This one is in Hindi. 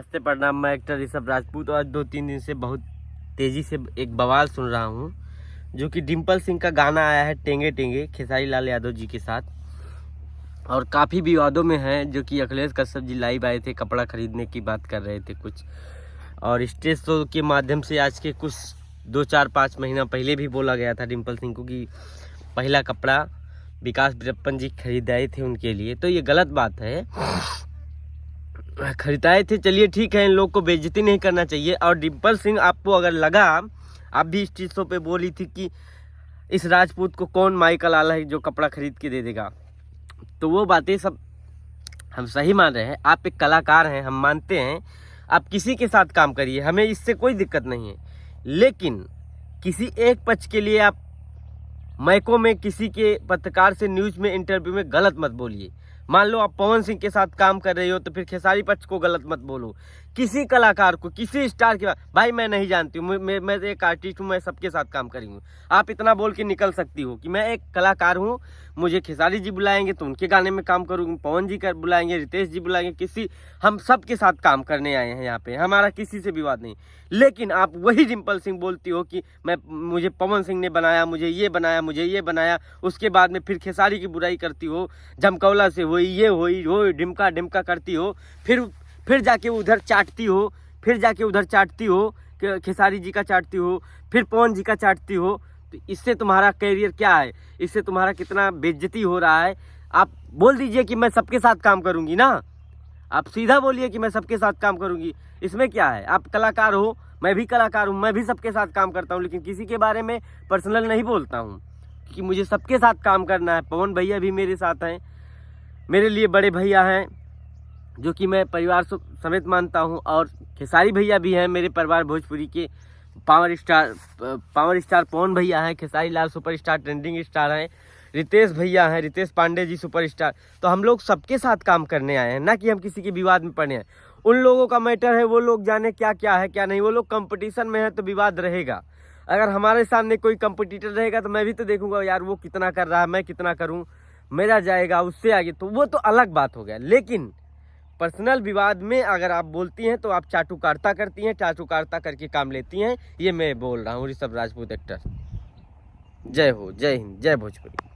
नमस्ते, प्रणाम। मैं एक्टर ऋषभ राजपूत और 2-3 दिन से बहुत तेज़ी से एक बवाल सुन रहा हूँ, जो कि डिम्पल सिंह का गाना आया है टेंगे टेंगे खेसारी लाल यादव जी के साथ, और काफ़ी विवादों में है। जो कि अखिलेश कश्यप जी लाइव आए थे, कपड़ा खरीदने की बात कर रहे थे कुछ, और स्टेज शो के माध्यम से आज के कुछ 2-4-5 महीना पहले भी बोला गया था डिम्पल सिंह को कि पहला कपड़ा विकास वीरप्पन जी खरीदाए थे उनके लिए। तो ये गलत बात है, खरीदाए थे, चलिए ठीक है, इन लोग को बेइज्जती नहीं करना चाहिए। और डिम्पल सिंह, आपको अगर लगा, आप भी इस चीज़ पे बोली थी कि इस राजपूत को कौन माइका लाला है जो कपड़ा खरीद के दे देगा, तो वो बातें सब हम सही मान रहे हैं। आप एक कलाकार हैं, हम मानते हैं, आप किसी के साथ काम करिए, हमें इससे कोई दिक्कत नहीं है। लेकिन किसी एक पक्ष के लिए आप माइकों में किसी के पत्रकार से न्यूज़ में इंटरव्यू में गलत मत बोलिए। मान लो आप पवन सिंह के साथ काम कर रहे हो तो फिर खेसारी पक्ष को गलत मत बोलो। किसी कलाकार को, किसी स्टार के भाई मैं नहीं जानती हूँ, मैं एक आर्टिस्ट हूँ, मैं सबके साथ काम करी हूँ। आप इतना बोल के निकल सकती हो कि मैं एक कलाकार हूँ, मुझे खेसारी जी बुलाएंगे तो उनके गाने में काम करूँगी, पवन जी कर बुलाएंगे, रितेश जी बुलाएंगे, हम सब के साथ काम करने आए हैं यहाँ पे, हमारा किसी से विवाद नहीं। लेकिन आप वही डिम्पल सिंह बोलती हो कि मुझे पवन सिंह ने बनाया, मुझे ये बनाया, मुझे ये बनाया, उसके बाद में फिर खेसारी की बुराई करती हो, जमकौला से हो, ये हो डिमका डिमका करती हो, फिर जाके उधर चाटती हो, खेसारी जी का चाटती हो, फिर पवन जी का चाटती हो। तो इससे तुम्हारा कैरियर क्या है, इससे तुम्हारा कितना बेइज्जती हो रहा है। आप बोल दीजिए कि मैं सबके साथ काम करूंगी ना, आप सीधा बोलिए कि मैं सबके साथ काम करूंगी, इसमें क्या है। आप कलाकार हो, मैं भी कलाकार हूँ, मैं भी सबके साथ काम करता हूँ, लेकिन किसी के बारे में पर्सनल नहीं बोलता हूँ कि मुझे सबके साथ काम करना है। पवन भैया भी मेरे साथ हैं, मेरे लिए बड़े भैया हैं, जो कि मैं परिवार समेत मानता हूं, और खेसारी भैया भी हैं मेरे परिवार, भोजपुरी के पावर स्टार पवन भैया हैं, Khesari Lal superstar trending star हैं, रितेश भैया हैं, रितेश पांडे जी सुपरस्टार। तो हम लोग सबके साथ काम करने आए हैं, ना कि हम किसी के विवाद में पड़े हैं। उन लोगों का मैटर है, वो लोग जाने क्या क्या है क्या नहीं, वो लोग कंपटीशन में है तो विवाद रहेगा। अगर हमारे सामने कोई कंपटीटर रहेगा तो मैं भी तो देखूंगा यार वो कितना कर रहा है, मैं कितना करूँ, मेरा जाएगा उससे आगे, तो वो तो अलग बात हो गया। लेकिन पर्सनल विवाद में अगर आप बोलती हैं तो आप चाटुकारिता करती हैं, चाटुकारिता करके काम लेती हैं। ये मैं बोल रहा हूँ ऋषभ राजपूत एक्टर। जय हो, जय हिंद, जय भोजपुरी।